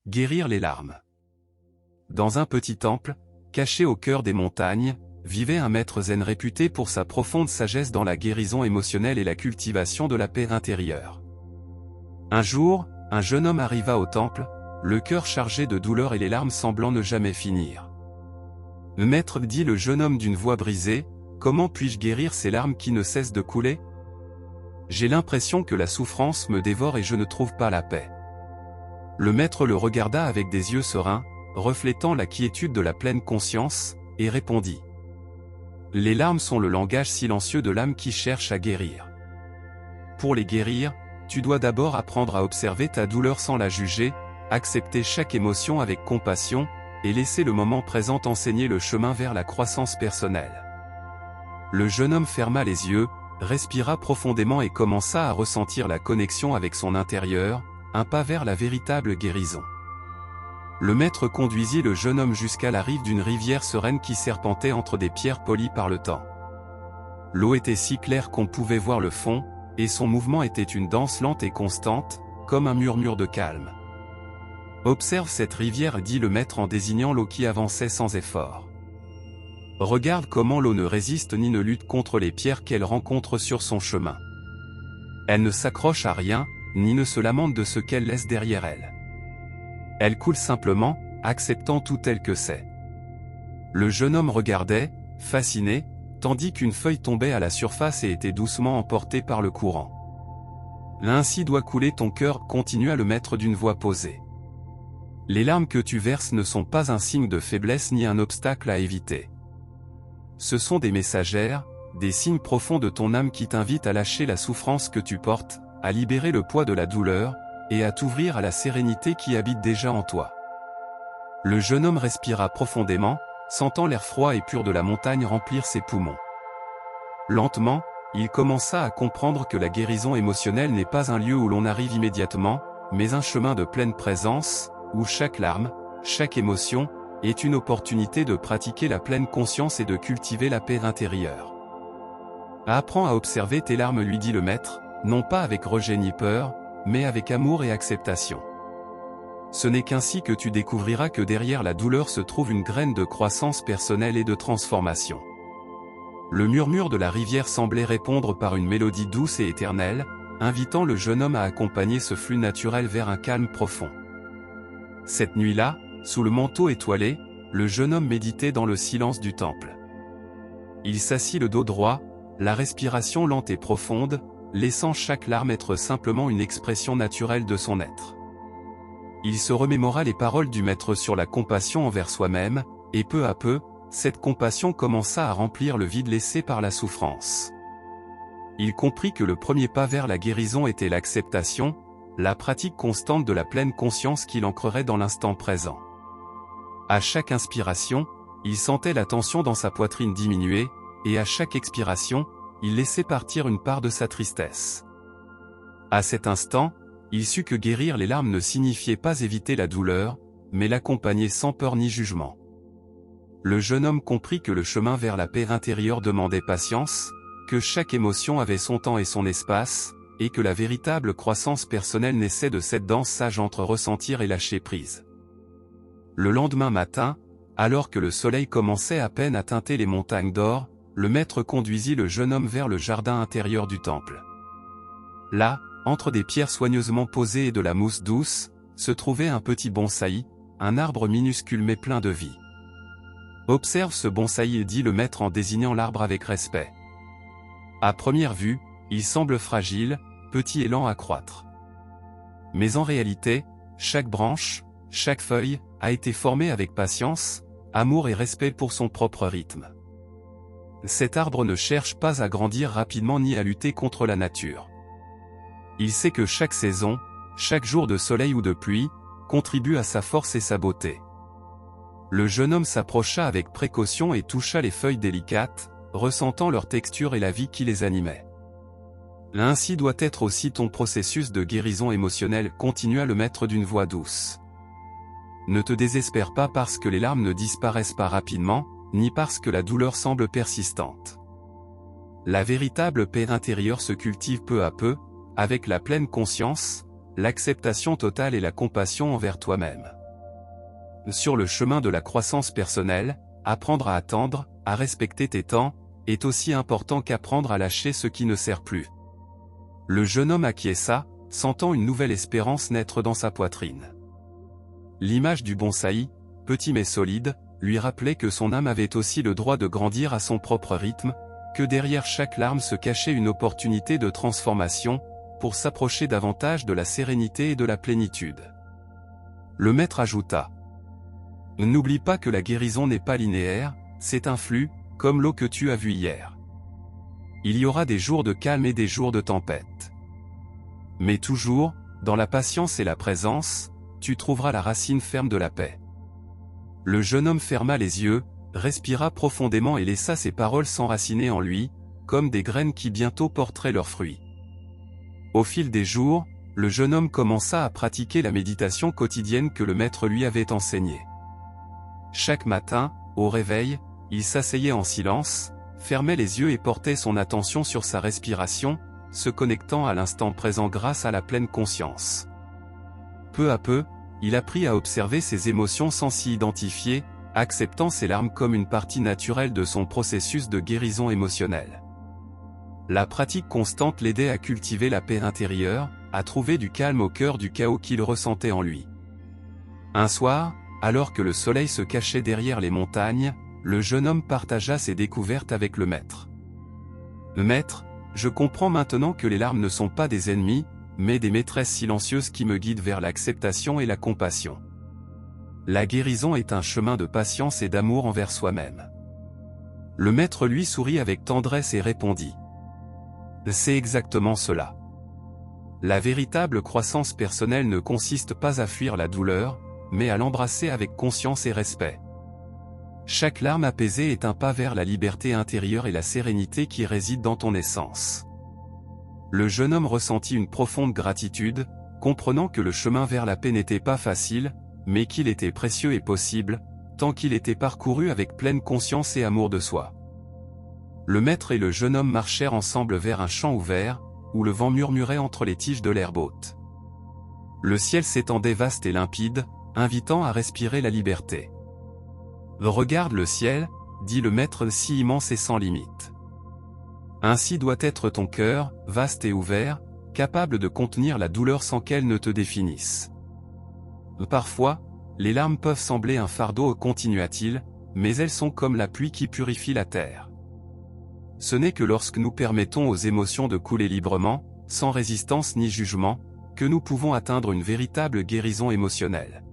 Guérir les larmes. Dans un petit temple, caché au cœur des montagnes, vivait un maître zen réputé pour sa profonde sagesse dans la guérison émotionnelle et la cultivation de la paix intérieure. Un jour, un jeune homme arriva au temple, le cœur chargé de douleur et les larmes semblant ne jamais finir. Le maître, dit le jeune homme d'une voix brisée, « Comment puis-je guérir ces larmes qui ne cessent de couler? J'ai l'impression que la souffrance me dévore et je ne trouve pas la paix. » Le maître le regarda avec des yeux sereins, reflétant la quiétude de la pleine conscience, et répondit. Les larmes sont le langage silencieux de l'âme qui cherche à guérir. Pour les guérir, tu dois d'abord apprendre à observer ta douleur sans la juger, accepter chaque émotion avec compassion, et laisser le moment présent enseigner le chemin vers la croissance personnelle. Le jeune homme ferma les yeux, respira profondément et commença à ressentir la connexion avec son intérieur, un pas vers la véritable guérison. Le maître conduisit le jeune homme jusqu'à la rive d'une rivière sereine qui serpentait entre des pierres polies par le temps. L'eau était si claire qu'on pouvait voir le fond, et son mouvement était une danse lente et constante, comme un murmure de calme. Observe cette rivière, dit le maître en désignant l'eau qui avançait sans effort. Regarde comment l'eau ne résiste ni ne lutte contre les pierres qu'elle rencontre sur son chemin. Elle ne s'accroche à rien, ni ne se lamente de ce qu'elle laisse derrière elle. Elle coule simplement, acceptant tout tel que c'est. Le jeune homme regardait, fasciné, tandis qu'une feuille tombait à la surface et était doucement emportée par le courant. Ainsi doit couler ton cœur, continua le maître d'une voix posée. Les larmes que tu verses ne sont pas un signe de faiblesse ni un obstacle à éviter. Ce sont des messagères, des signes profonds de ton âme qui t'invitent à lâcher la souffrance que tu portes, à libérer le poids de la douleur, et à t'ouvrir à la sérénité qui habite déjà en toi. Le jeune homme respira profondément, sentant l'air froid et pur de la montagne remplir ses poumons. Lentement, il commença à comprendre que la guérison émotionnelle n'est pas un lieu où l'on arrive immédiatement, mais un chemin de pleine présence, où chaque larme, chaque émotion, est une opportunité de pratiquer la pleine conscience et de cultiver la paix intérieure. Apprends à observer tes larmes, lui dit le maître, non pas avec rejet ni peur, mais avec amour et acceptation. Ce n'est qu'ainsi que tu découvriras que derrière la douleur se trouve une graine de croissance personnelle et de transformation. Le murmure de la rivière semblait répondre par une mélodie douce et éternelle, invitant le jeune homme à accompagner ce flux naturel vers un calme profond. Cette nuit-là, sous le manteau étoilé, le jeune homme méditait dans le silence du temple. Il s'assit le dos droit, la respiration lente et profonde, laissant chaque larme être simplement une expression naturelle de son être. Il se remémora les paroles du maître sur la compassion envers soi-même, et peu à peu, cette compassion commença à remplir le vide laissé par la souffrance. Il comprit que le premier pas vers la guérison était l'acceptation, la pratique constante de la pleine conscience qui l'ancrerait dans l'instant présent. À chaque inspiration, il sentait la tension dans sa poitrine diminuer, et à chaque expiration, il laissait partir une part de sa tristesse. À cet instant, il sut que guérir les larmes ne signifiait pas éviter la douleur, mais l'accompagner sans peur ni jugement. Le jeune homme comprit que le chemin vers la paix intérieure demandait patience, que chaque émotion avait son temps et son espace, et que la véritable croissance personnelle naissait de cette danse sage entre ressentir et lâcher prise. Le lendemain matin, alors que le soleil commençait à peine à teinter les montagnes d'or, le maître conduisit le jeune homme vers le jardin intérieur du temple. Là, entre des pierres soigneusement posées et de la mousse douce, se trouvait un petit bonsaï, un arbre minuscule mais plein de vie. « Observe ce bonsaï, dit le maître en désignant l'arbre avec respect. À première vue, il semble fragile, petit et lent à croître. Mais en réalité, chaque branche, chaque feuille, a été formée avec patience, amour et respect pour son propre rythme. Cet arbre ne cherche pas à grandir rapidement ni à lutter contre la nature. Il sait que chaque saison, chaque jour de soleil ou de pluie, contribue à sa force et sa beauté. Le jeune homme s'approcha avec précaution et toucha les feuilles délicates, ressentant leur texture et la vie qui les animait. Ainsi doit être aussi ton processus de guérison émotionnelle, continua le maître d'une voix douce. Ne te désespère pas parce que les larmes ne disparaissent pas rapidement, ni parce que la douleur semble persistante. La véritable paix intérieure se cultive peu à peu, avec la pleine conscience, l'acceptation totale et la compassion envers toi-même. Sur le chemin de la croissance personnelle, apprendre à attendre, à respecter tes temps, est aussi important qu'apprendre à lâcher ce qui ne sert plus. Le jeune homme acquiesça, sentant une nouvelle espérance naître dans sa poitrine. L'image du bonsaï, petit mais solide, lui rappelait que son âme avait aussi le droit de grandir à son propre rythme, que derrière chaque larme se cachait une opportunité de transformation, pour s'approcher davantage de la sérénité et de la plénitude. Le maître ajouta: n'oublie pas que la guérison n'est pas linéaire, c'est un flux, comme l'eau que tu as vue hier. Il y aura des jours de calme et des jours de tempête. Mais toujours, dans la patience et la présence, tu trouveras la racine ferme de la paix. Le jeune homme ferma les yeux, respira profondément et laissa ses paroles s'enraciner en lui, comme des graines qui bientôt porteraient leurs fruits. Au fil des jours, le jeune homme commença à pratiquer la méditation quotidienne que le maître lui avait enseignée. Chaque matin, au réveil, il s'asseyait en silence, fermait les yeux et portait son attention sur sa respiration, se connectant à l'instant présent grâce à la pleine conscience. Peu à peu, il apprit à observer ses émotions sans s'y identifier, acceptant ses larmes comme une partie naturelle de son processus de guérison émotionnelle. La pratique constante l'aidait à cultiver la paix intérieure, à trouver du calme au cœur du chaos qu'il ressentait en lui. Un soir, alors que le soleil se cachait derrière les montagnes, le jeune homme partagea ses découvertes avec le maître. « Maître, je comprends maintenant que les larmes ne sont pas des ennemis, mais des maîtresses silencieuses qui me guident vers l'acceptation et la compassion. La guérison est un chemin de patience et d'amour envers soi-même. » Le maître lui sourit avec tendresse et répondit: « C'est exactement cela. La véritable croissance personnelle ne consiste pas à fuir la douleur, mais à l'embrasser avec conscience et respect. Chaque larme apaisée est un pas vers la liberté intérieure et la sérénité qui réside dans ton essence. » Le jeune homme ressentit une profonde gratitude, comprenant que le chemin vers la paix n'était pas facile, mais qu'il était précieux et possible, tant qu'il était parcouru avec pleine conscience et amour de soi. Le maître et le jeune homme marchèrent ensemble vers un champ ouvert, où le vent murmurait entre les tiges de l'herbe haute. Le ciel s'étendait vaste et limpide, invitant à respirer la liberté. « Regarde le ciel, dit le maître, si immense et sans limite. Ainsi doit être ton cœur, vaste et ouvert, capable de contenir la douleur sans qu'elle ne te définisse. Parfois, les larmes peuvent sembler un fardeau, continua-t-il, mais elles sont comme la pluie qui purifie la terre. Ce n'est que lorsque nous permettons aux émotions de couler librement, sans résistance ni jugement, que nous pouvons atteindre une véritable guérison émotionnelle. »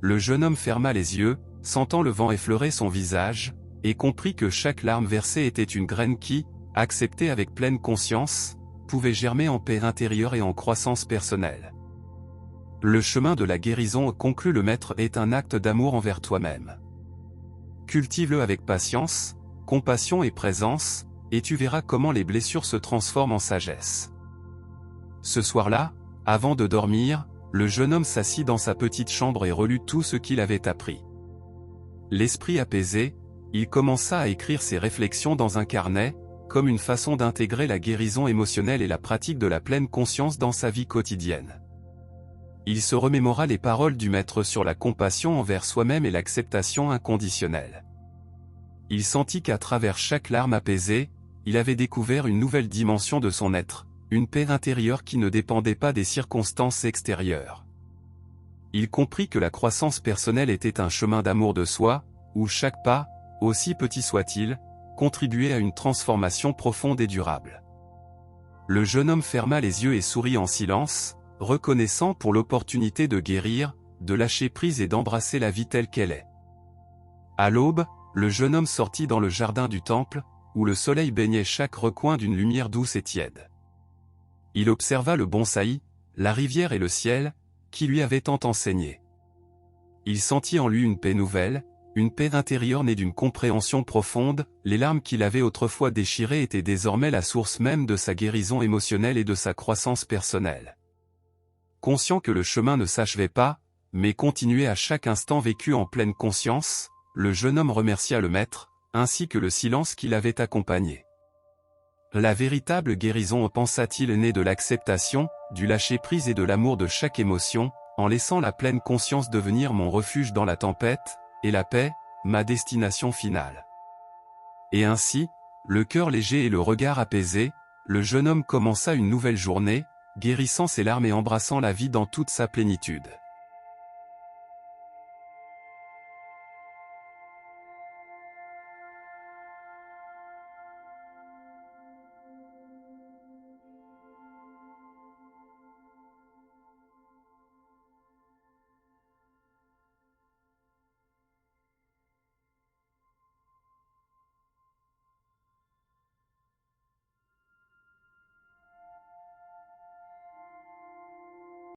Le jeune homme ferma les yeux, sentant le vent effleurer son visage, et comprit que chaque larme versée était une graine qui, acceptée avec pleine conscience, pouvait germer en paix intérieure et en croissance personnelle. Le chemin de la guérison, conclut le maître, est un acte d'amour envers toi-même. Cultive-le avec patience, compassion et présence, et tu verras comment les blessures se transforment en sagesse. Ce soir-là, avant de dormir, le jeune homme s'assit dans sa petite chambre et relut tout ce qu'il avait appris. L'esprit apaisé, il commença à écrire ses réflexions dans un carnet, comme une façon d'intégrer la guérison émotionnelle et la pratique de la pleine conscience dans sa vie quotidienne. Il se remémora les paroles du maître sur la compassion envers soi-même et l'acceptation inconditionnelle. Il sentit qu'à travers chaque larme apaisée, il avait découvert une nouvelle dimension de son être, une paix intérieure qui ne dépendait pas des circonstances extérieures. Il comprit que la croissance personnelle était un chemin d'amour de soi, où chaque pas, aussi petit soit-il, contribuait à une transformation profonde et durable. Le jeune homme ferma les yeux et sourit en silence, reconnaissant pour l'opportunité de guérir, de lâcher prise et d'embrasser la vie telle qu'elle est. À l'aube, le jeune homme sortit dans le jardin du temple, où le soleil baignait chaque recoin d'une lumière douce et tiède. Il observa le bonsaï, la rivière et le ciel, qui lui avaient tant enseigné. Il sentit en lui une paix nouvelle, une paix intérieure née d'une compréhension profonde. Les larmes qu'il avait autrefois déchirées étaient désormais la source même de sa guérison émotionnelle et de sa croissance personnelle. Conscient que le chemin ne s'achevait pas, mais continuait à chaque instant vécu en pleine conscience, le jeune homme remercia le maître, ainsi que le silence qui l'avait accompagné. La véritable guérison, pensa-t-il, est née de l'acceptation, du lâcher-prise et de l'amour de chaque émotion, en laissant la pleine conscience devenir mon refuge dans la tempête, et la paix, ma destination finale. Et ainsi, le cœur léger et le regard apaisé, le jeune homme commença une nouvelle journée, guérissant ses larmes et embrassant la vie dans toute sa plénitude.